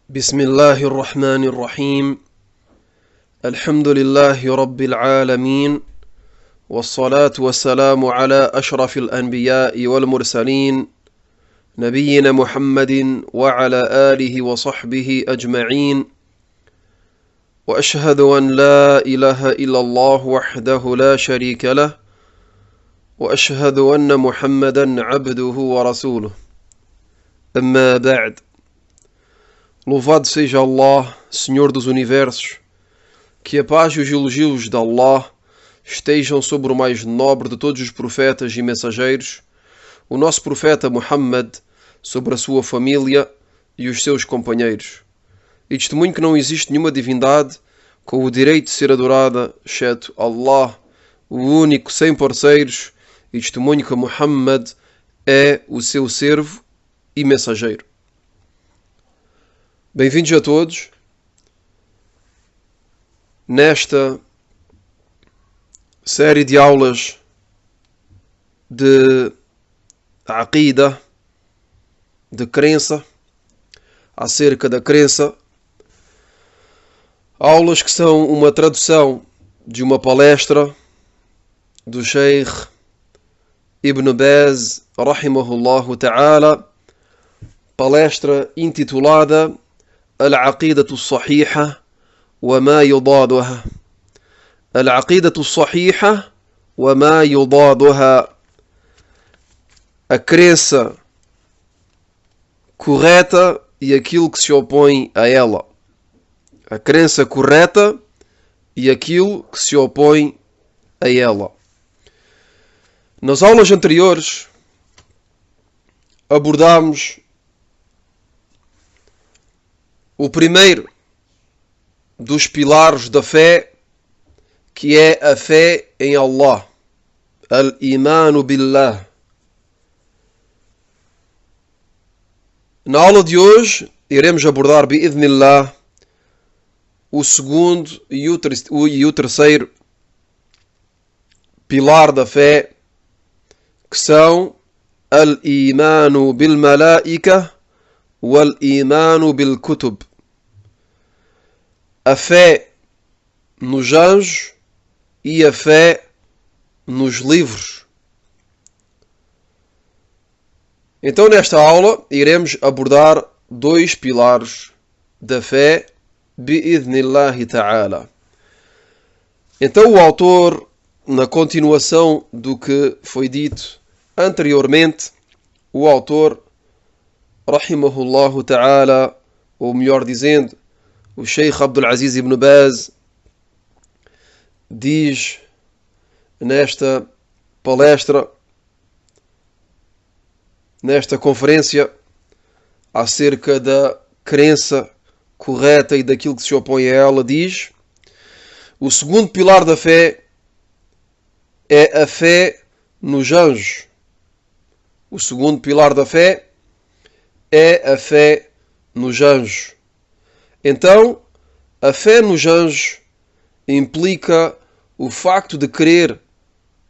بسم الله الرحمن الرحيم. الحمد لله رب العالمين، والصلاة والسلام على أشرف الأنبياء والمرسلين نبينا محمد وعلى آله وصحبه أجمعين، وأشهد أن لا إله إلا الله وحده لا شريك له، وأشهد أن محمدا عبده ورسوله. أما بعد. Louvado seja Allah, Senhor dos Universos, que a paz e os elogios de Allah estejam sobre o mais nobre de todos os profetas e mensageiros, o nosso profeta Muhammad, sobre a sua família e os seus companheiros. E testemunho que não existe nenhuma divindade com o direito de ser adorada, exceto Allah, o único, sem parceiros, e testemunho que Muhammad é o seu servo e mensageiro. Bem-vindos a todos nesta série de aulas de aqida, de crença, acerca da crença. Aulas que são uma tradução de uma palestra do Sheikh Ibn Baz, rahimahullahu ta'ala, palestra intitulada العقيدة الصحيحة وما يضادها. العقيدة الصحيحة وما يضادها. A crença correta e aquilo que se opõe a ela. A crença correta e aquilo que se opõe a ela. Nas aulas anteriores abordámos o primeiro dos pilares da fé, que é a fé em Allah, al-imanu billah. Na aula de hoje iremos abordar bi'idhnillah o segundo e o terceiro pilar da fé, que são al-imanu bil malaika wal-imanu bil kutub. A fé nos anjos e a fé nos livros. Então, nesta aula, iremos abordar dois pilares da fé, bi'idhnillahi ta'ala. Então, o autor, na continuação do que foi dito anteriormente, o autor, rahimahullahu ta'ala, ou melhor dizendo, o Sheikh Abdul Aziz Ibn Baz, diz nesta palestra, nesta conferência, acerca da crença correta e daquilo que se opõe a ela, diz: o segundo pilar da fé é a fé nos anjos. O segundo pilar da fé é a fé nos anjos. Então, a fé nos anjos implica o facto de crer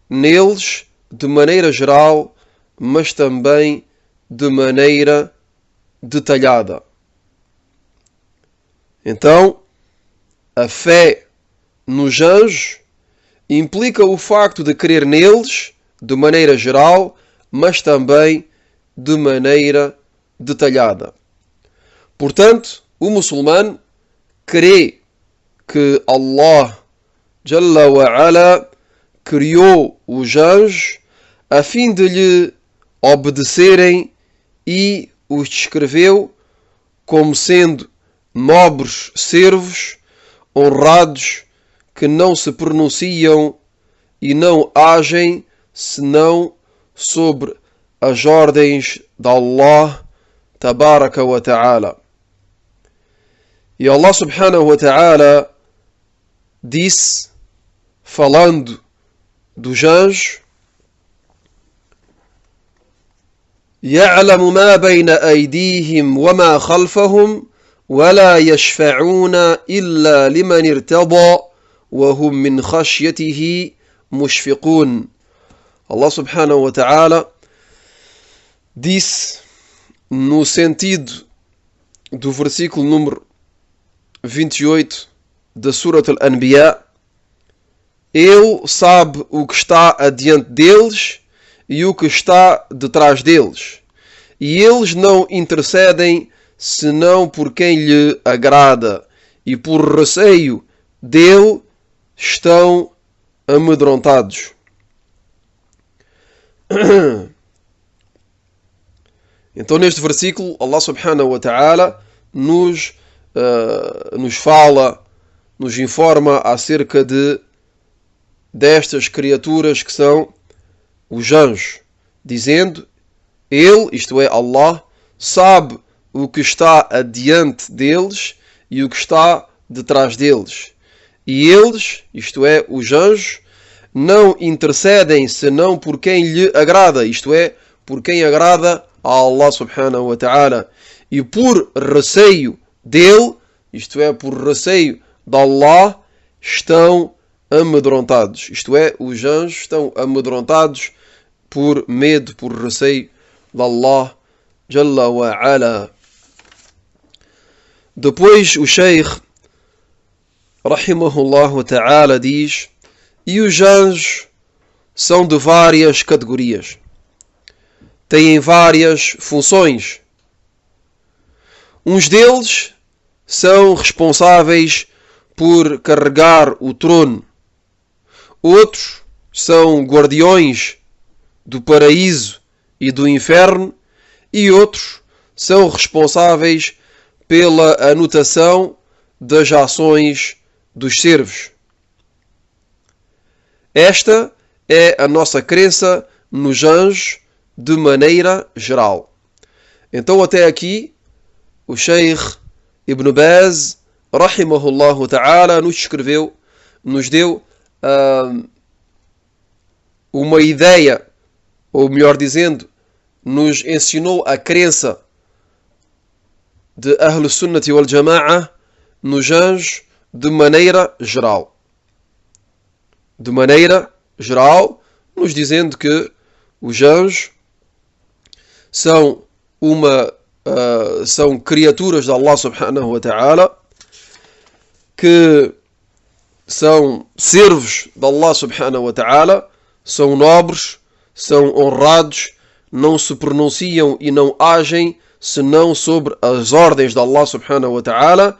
neles de maneira geral, mas também de maneira detalhada. Então, a fé nos anjos implica o facto de crer neles de maneira geral, mas também de maneira detalhada. Portanto, o muçulmano crê que Allah Jalla wa Ala criou os anjos a fim de lhe obedecerem e os descreveu como sendo nobres servos, honrados, que não se pronunciam e não agem senão sobre as ordens de Allah Tabaraka wa Ta'ala. E Allah subhanahu wa ta'ala disse, falando dos anjos: يَعْلَمُ مَا بَيْنَ أَيْدِيهِمْ وَمَا خَلْفَهُمْ وَلَا يَشْفَعُونَ إِلَّا لِمَنِ ارْتَضَى وَهُمْ مِنْ خَشْيَتِهِ مُشْفِقُونَ. Allah subhanahu wa ta'ala disse no sentido do versículo número 28 da Surat Al-Anbiya, Ele sabe o que está adiante deles e o que está detrás deles. E eles não intercedem senão por quem lhe agrada, e por receio dele estão amedrontados. Então neste versículo Allah subhanahu wa ta'ala nos fala, nos informa acerca destas criaturas que são os anjos, dizendo: Ele, isto é Allah, sabe o que está adiante deles e o que está detrás deles. E eles, isto é, os anjos, não intercedem senão por quem lhe agrada, isto é, por quem agrada a Allah subhanahu wa ta'ala. E por receio dele, isto é, por receio de Allah, estão amedrontados. Isto é, os anjos estão amedrontados por medo, por receio de Allah Jalla wa Ala. Depois o Sheikh Rahimahullah wa Ta'ala diz: e os anjos são de várias categorias, têm várias funções. Uns deles são responsáveis por carregar o trono, outros são guardiões do paraíso e do inferno, e outros são responsáveis pela anotação das ações dos servos. Esta é a nossa crença nos anjos de maneira geral. Então até aqui o Sheikh Ibn Baz Rahimahullah Ta'ala nos deu uma ideia, ou melhor dizendo, nos ensinou a crença de Ahl Sunnati wal Jama'ah nos anjos de maneira geral. De maneira geral, nos dizendo que os anjos são são criaturas de Allah subhanahu wa ta'ala, que são servos de Allah subhanahu wa ta'ala, são nobres, são honrados, não se pronunciam e não agem senão sobre as ordens de Allah subhanahu wa ta'ala,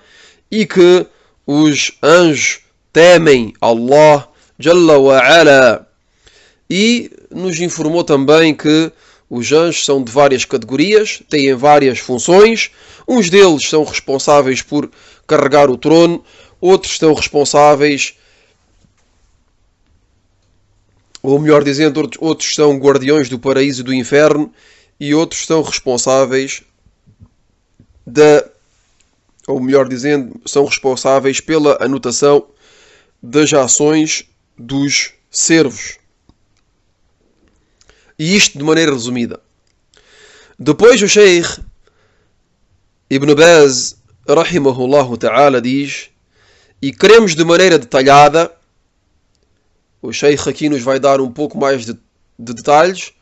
e que os anjos temem Allah Jalla wa Ala. E nos informou também que os anjos são de várias categorias, têm várias funções. Uns deles são responsáveis por carregar o trono, outros são responsáveis, ou melhor dizendo, outros são guardiões do paraíso e do inferno, e outros são responsáveis ou melhor dizendo, são responsáveis pela anotação das ações dos servos. E isto de maneira resumida. Depois o Sheikh Ibn Baz Rahimahullah Ta'ala diz: e queremos de maneira detalhada, o Sheikh aqui nos vai dar um pouco mais de detalhes,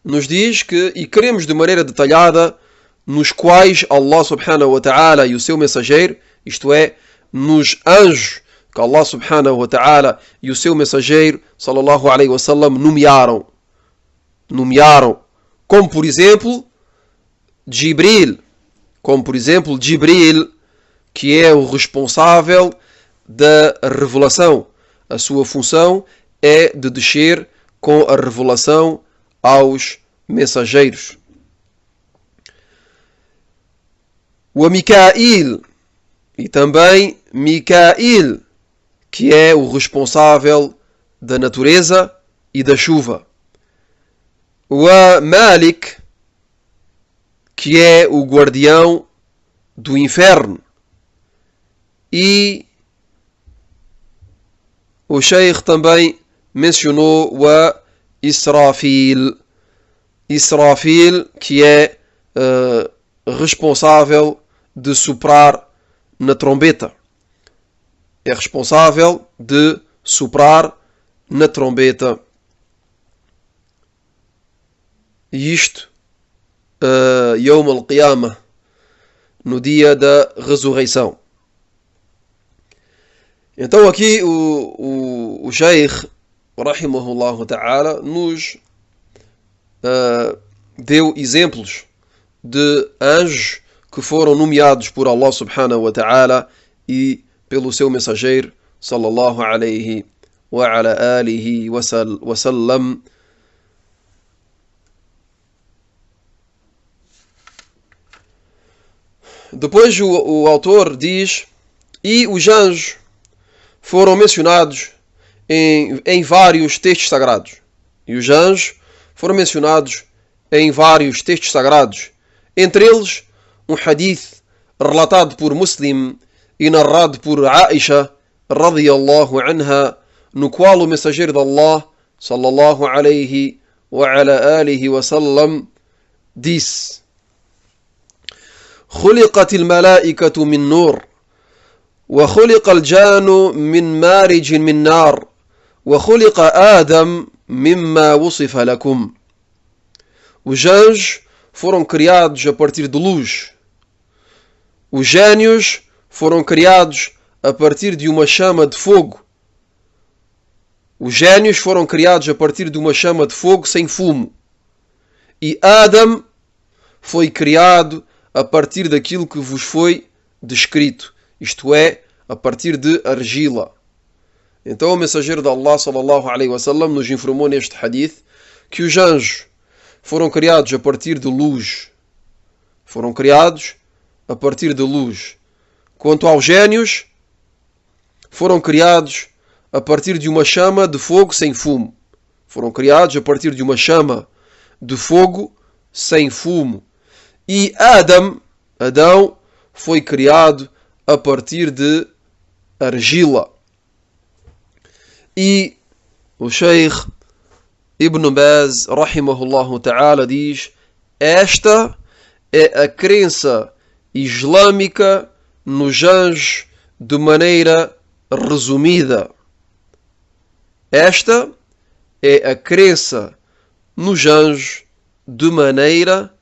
nos diz que, e queremos de maneira detalhada, nos quais Allah subhanahu wa ta'ala e o seu mensageiro, isto é, nos anjos que Allah subhanahu wa ta'ala e o seu mensageiro sallallahu alaihi wasallam nomearam, como por exemplo Jibril, que é o responsável da revelação. A sua função é de descer com a revelação aos mensageiros. O Mikail, e também Mikail, que é o responsável da natureza e da chuva. O Malik, que é o guardião do inferno. E o Sheikh também mencionou o Israfil, que é responsável de soprar na trombeta. É responsável de soprar na trombeta. E isto, Yawm al-Qiyamah, no dia da ressurreição. Então aqui o Sheikh, rahimahullah ta'ala, nos deu exemplos de anjos que foram nomeados por Allah subhanahu wa ta'ala e pelo seu mensageiro sallallahu alayhi wa ala alihi wa sallam. Depois o autor diz: e os anjos foram mencionados em vários textos sagrados. E os anjos foram mencionados em vários textos sagrados. Entre eles, um hadith relatado por Muslim e narrado por Aisha, radiyallahu anha, no qual o mensageiro de Allah, sallallahu alayhi wa ala alihi wa sallam, disse: خلقت الملائكة من نور وخلق الجان من مارج من نار وخلق آدم مما وصف لكم. Os anjos foram criados a partir de luz. Os gênios foram criados a partir de uma chama de fogo. Os gênios foram criados a partir de uma chama de fogo sem fumo. E Adam foi criado a partir daquilo que vos foi descrito, isto é, a partir de argila. Então o mensageiro de Allah sallallahu alaihi wasallam nos informou neste hadith que os anjos foram criados a partir de luz. Foram criados a partir de luz. Quanto aos gênios, foram criados a partir de uma chama de fogo sem fumo. Foram criados a partir de uma chama de fogo sem fumo. E Adão, foi criado a partir de argila. E o Sheikh Ibn Baz, rahimahullah ta'ala, diz: esta é a crença islâmica nos anjos de maneira resumida. Esta é a crença nos anjos de maneira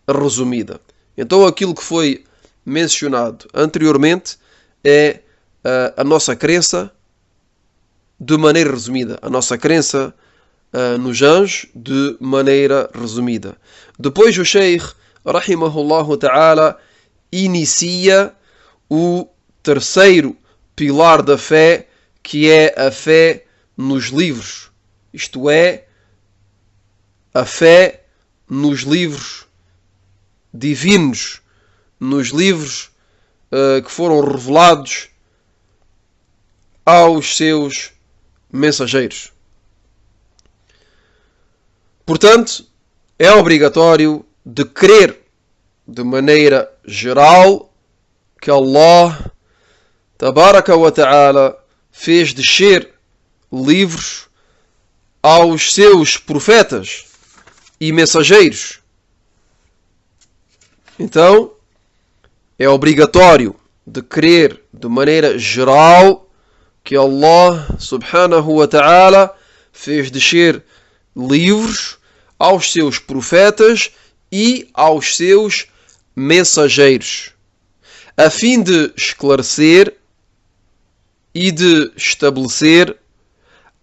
resumida. Então aquilo que foi mencionado anteriormente é a nossa crença de maneira resumida. A nossa crença nos anjos de maneira resumida. Depois o Sheikh, rahimahullah ta'ala, inicia o terceiro pilar da fé, que é a fé nos livros. Isto é, a fé nos livros divinos, nos livros que foram revelados aos seus mensageiros. Portanto, é obrigatório de crer de maneira geral que Allah tabaraka wa ta'ala fez descer livros aos seus profetas e mensageiros. Então, é obrigatório de crer de maneira geral que Allah subhanahu wa ta'ala fez descer livros aos seus profetas e aos seus mensageiros, a fim de esclarecer e de estabelecer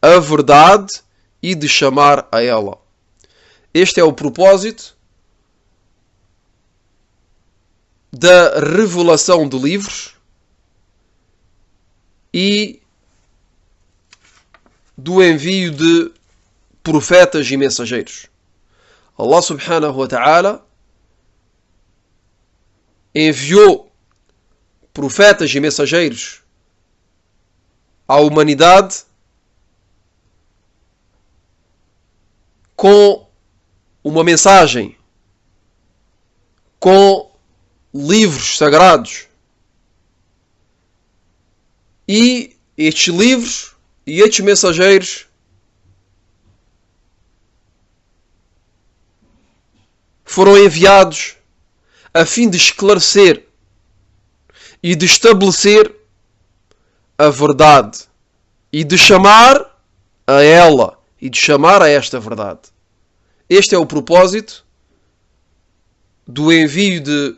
a verdade e de chamar a ela. Este é o propósito da revelação de livros e do envio de profetas e mensageiros. Allah subhanahu wa ta'ala enviou profetas e mensageiros à humanidade com uma mensagem, com livros sagrados. E estes livros e estes mensageiros foram enviados a fim de esclarecer e de estabelecer a verdade e de chamar a ela e de chamar a esta verdade. Este é o propósito do envio de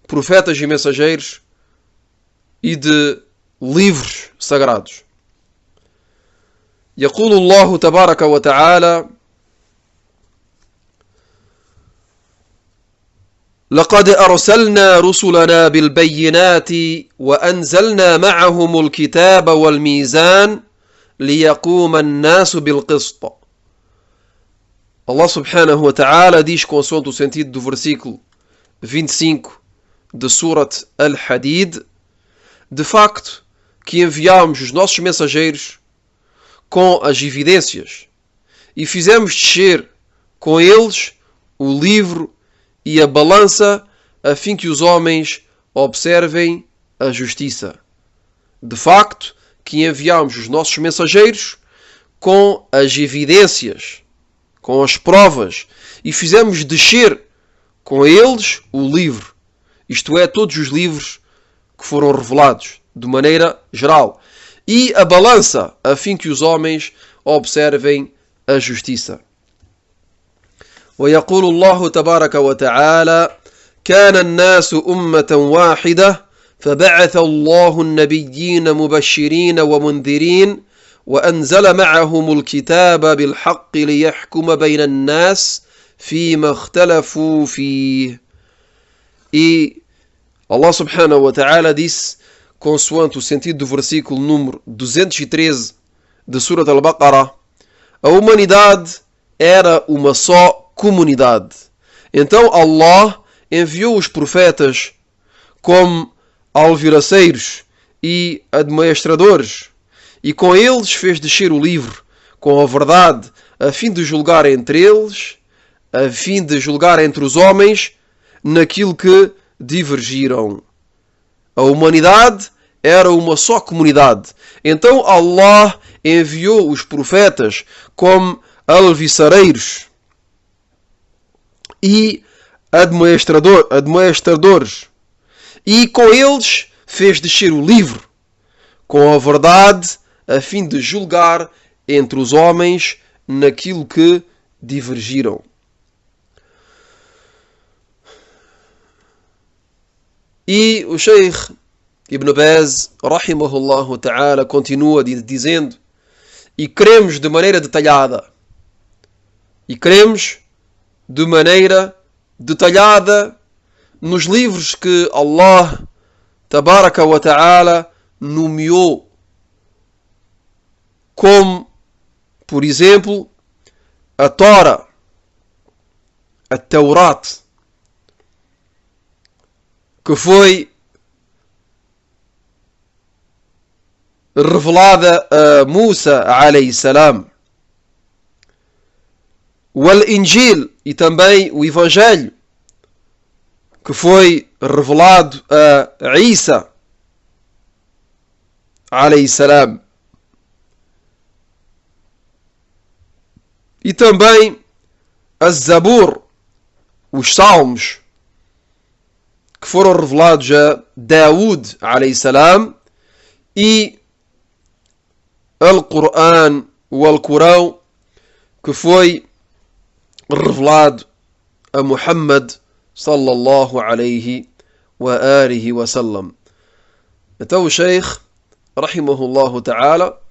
profetas e mensageiros e de livros sagrados. يقول الله تبارك وتعالى: لقد أرسلنا رسلنا بالبينات وأنزلنا معهم الكتاب والميزان ليقوم الناس بالقسط. Allah subhanahu wa ta'ala diz, consoante o sentido do versículo 25 de Surat Al-Hadid: de facto que enviámos os nossos mensageiros com as evidências e fizemos descer com eles o livro e a balança, a fim que os homens observem a justiça. De facto que enviámos os nossos mensageiros com as evidências, com as provas, e fizemos descer com eles o livro, isto é, todos os livros que foram revelados de maneira geral, e a balança, a fim que os homens observem a justiça. ويقول الله تبارك وتعالى: كان الناس أمة واحدة فبعث الله النبيين مبشرين ومنذرين وأنزل معهم الكتاب بالحق ليحكم بين الناس فيما اختلفوا فيه. E Allah subhanahu wa ta'ala disse, consoante o sentido do versículo número 213 de Surat Al-Baqarah: a humanidade era uma só comunidade. Então Allah enviou os profetas como alviraceiros e admoestradores, e com eles fez descer o livro com a verdade, a fim de julgar entre eles, a fim de julgar entre os homens naquilo que divergiram. A humanidade era uma só comunidade. Então Allah enviou os profetas como alviçareiros e admoestradores, e com eles fez descer o livro com a verdade, a fim de julgar entre os homens naquilo que divergiram. E o Sheikh Ibn Baz, rahimahullah ta'ala, continua dizendo: e cremos de maneira detalhada, nos livros que Allah tabaraka wa ta'ala nomeou, como, por exemplo, a Torá, a Taurat, que foi revelada a Musa alayhi salam, o Al-Injil, e também o Evangelho, que foi revelado a Isa alayhi salam, e também a Zabur, os Salmos, que foram revelados a Daud alayhi salam, e Al-Qur'an, o Alcorão, que foi revelado a Muhammad sallallahu alayhi wa alihi wa sallam. Então o Sheikh, rahimahullah ta'ala,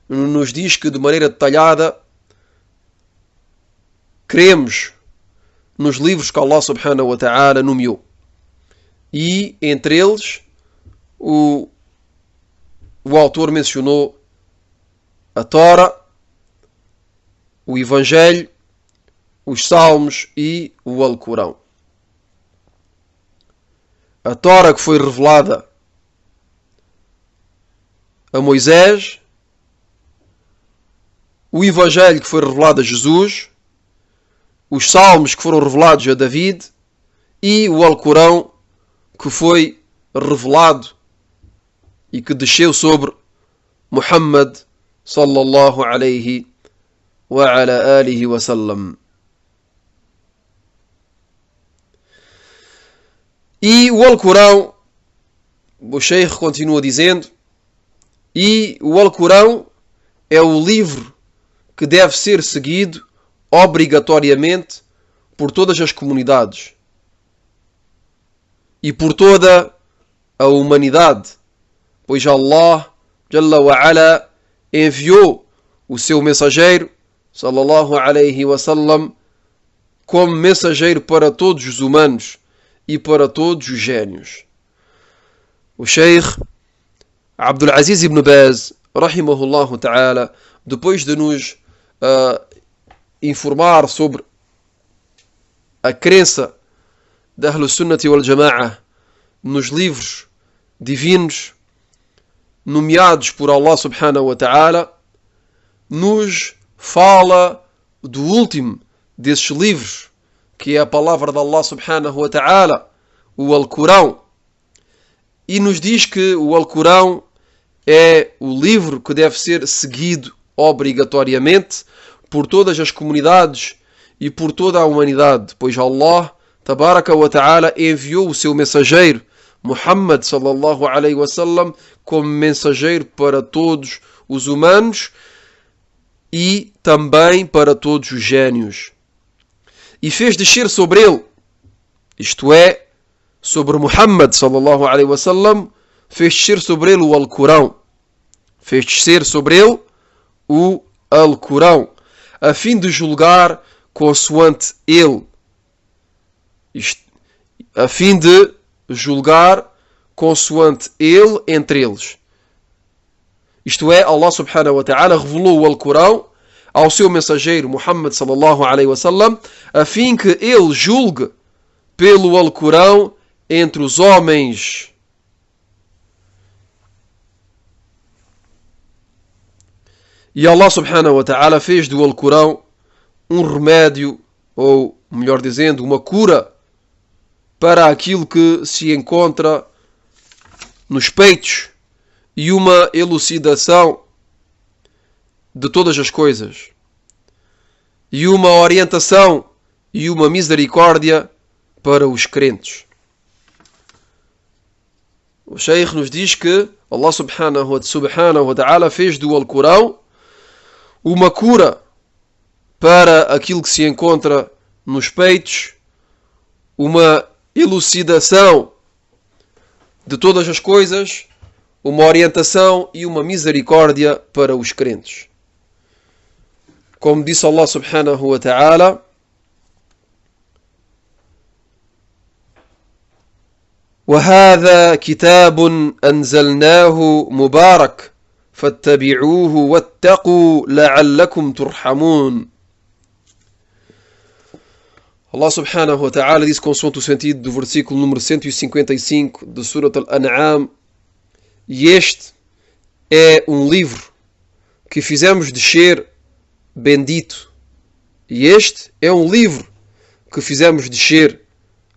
nos diz que de maneira detalhada cremos nos livros que Allah subhanahu wa ta'ala nomeou. E entre eles o autor mencionou a Torá, o Evangelho, os Salmos e o Alcorão. A Torá, que foi revelada a Moisés, o Evangelho, que foi revelado a Jesus, os Salmos, que foram revelados a David, e o Alcorão, que foi revelado e que desceu sobre Muhammad sallallahu alayhi wa ala alihi wa sallam. E o Alcorão, o Sheikh continua dizendo, e o Alcorão é o livro que deve ser seguido obrigatoriamente por todas as comunidades. e por toda a humanidade, pois Allah Jalla wa Ala enviou o seu mensageiro sallallahu alayhi wa sallam como mensageiro para todos os humanos e para todos os génios. O Sheikh Abdul Aziz ibn Baz, rahimahullah ta'ala, depois de nos informar sobre a crença da Ahlus Sunnati wal Jama'ah nos livros divinos nomeados por Allah subhanahu wa ta'ala, nos fala do último desses livros, que é a palavra de Allah subhanahu wa ta'ala, o Alcorão, e nos diz que o Alcorão é o livro que deve ser seguido obrigatoriamente por todas as comunidades e por toda a humanidade, pois Allah tabaraka wa ta'ala enviou o seu mensageiro Muhammad sallallahu alayhi wa sallam como mensageiro para todos os humanos e também para todos os génios. E fez descer sobre ele, isto é, sobre Muhammad sallallahu alayhi wa sallam, fez descer sobre ele o Alcorão. Fez descer sobre ele o Alcorão, a fim de julgar consoante ele. A fim de julgar consoante ele entre eles. Isto é, Allah subhanahu wa ta'ala revelou o Alcorão ao seu mensageiro Muhammad sallallahu alayhi wa sallam, a fim que ele julgue pelo Alcorão entre os homens. E Allah subhanahu wa ta'ala fez do Alcorão um remédio, ou melhor dizendo, uma cura para aquilo que se encontra nos peitos e uma elucidação de todas as coisas e uma orientação e uma misericórdia para os crentes. O Sheikh nos diz que Allah subhanahu wa ta'ala fez do Alcorão uma cura para aquilo que se encontra nos peitos, uma elucidação de todas as coisas, uma orientação e uma misericórdia para os crentes. Como disse Allah subhanahu wa ta'ala: وَهَذَا كِتَابٌ أَنزَلْنَاهُ مُبَارَكٌ فَاتَّبِعُوهُ وَاتَّقُوا لَعَلَّكُمْ تُرْحَمُونَ. Allah subhanahu wa ta'ala diz, consoante o sentido do versículo número 155 de Surat Al-An'am: e este é um livro que fizemos descer bendito. E este é um livro que fizemos descer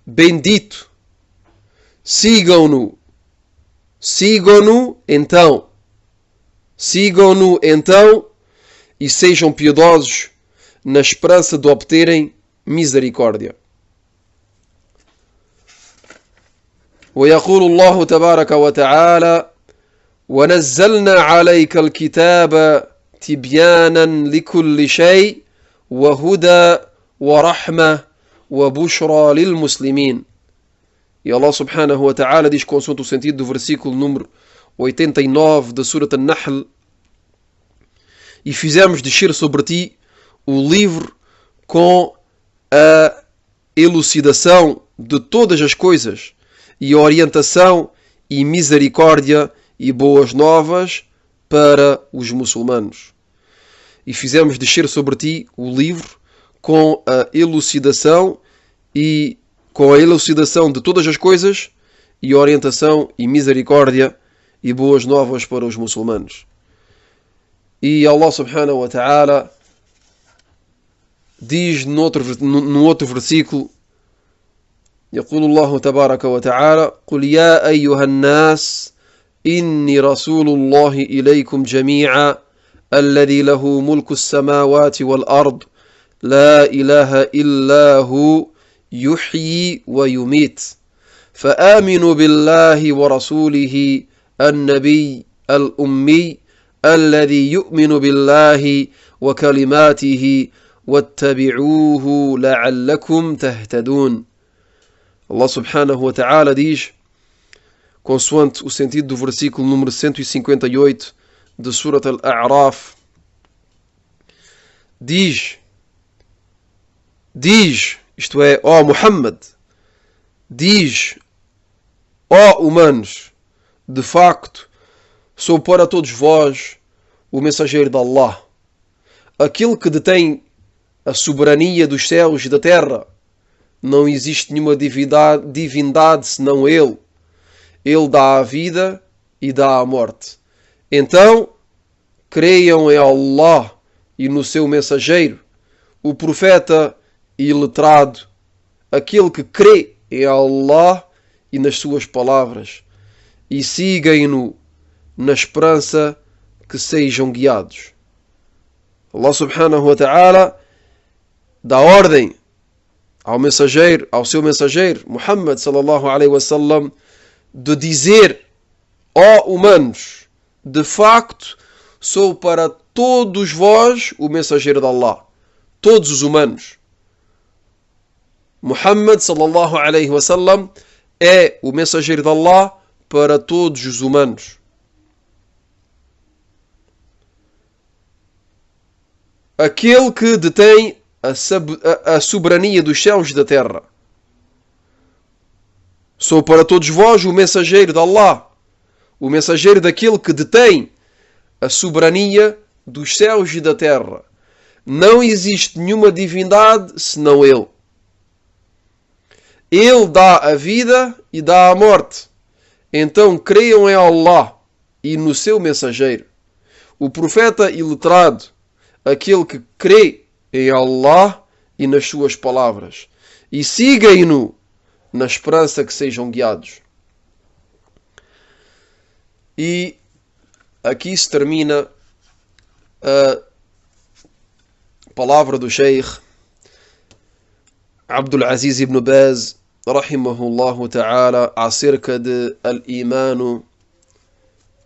bendito. Sigam-no. Sigam-no então. Sigam-no então e sejam piedosos na esperança de obterem misericórdia. ويقول الله تبارك وتعالى: ونزلنا عليك الكتاب تبيانا لكل شيء وهدى ورحمة وبشرى للمسلمين. E Allah subhanahu wa ta'ala diz, consoante o sentido do versículo número 89 da Surat An-Nahl: e fizemos descer sobre ti o livro com a elucidação de todas as coisas e a orientação e misericórdia e boas novas para os muçulmanos. E fizemos descer sobre ti o livro com a elucidação de todas as coisas e orientação e misericórdia e boas novas para os muçulmanos. E Allah subhanahu wa ta'ala diz no outro versículo: يقول الله تبارك وتعالى: قل يا أيها الناس إني رسول الله إليكم جميعا الذي له ملك السماوات والأرض لا إله إلا هو يحيي ويميت فآمنوا بالله ورسوله النبي الأمي الذي يؤمن بالله وكلماته واتبعوه لعلكم تهتدون. Allah subhanahu wa ta'ala diz, consoante o sentido do versículo número 158 de Surat Al-A'raf, diz, isto é, ó Muhammad, diz, ó humanos, de facto, sou para todos vós o mensageiro de Allah, aquele que detém a soberania dos céus e da terra. Não existe nenhuma divindade senão Ele. Ele dá a vida e dá a morte. Então, creiam em Allah e no seu mensageiro, o profeta e letrado, aquele que crê em Allah e nas suas palavras, e sigam-no na esperança que sejam guiados. Allah subhanahu wa ta'ala dá ordem ao mensageiro, ao seu mensageiro, Muhammad sallallahu alaihi wasallam, de dizer, ó humanos, de facto, sou para todos vós o mensageiro de Allah. Todos os humanos. Muhammad sallallahu alaihi wasallam é o mensageiro de Allah para todos os humanos. Aquele que detém a soberania dos céus e da terra. Sou para todos vós o mensageiro de Allah, o mensageiro daquele que detém a soberania dos céus e da terra. Não existe nenhuma divindade senão Ele. Ele dá a vida e dá a morte. Então creiam em Allah e no seu mensageiro, o profeta iletrado, aquele que crê em Allah e nas suas palavras, e sigam-no na esperança que sejam guiados. E aqui se termina a palavra do Sheikh Abdul Aziz ibn Baz, rahimahullah ta'ala, acerca de al-imanu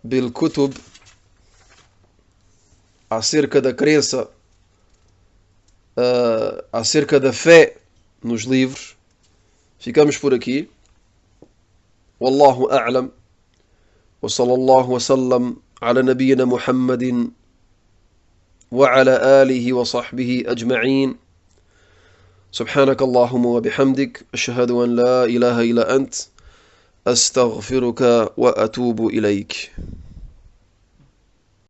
bil-kutub, acerca da crença, acerca da fé nos livros. Ficamos por aqui. Wallahu a'lam. Wa sallallahu wa sallam ala nabiyyina Muhammadin wa ala alihi wa sahbihi ajma'in. سبحانك اللهم وبحمدك أشهد أن لا إله إلا أنت أستغفرك وأتوب إليك.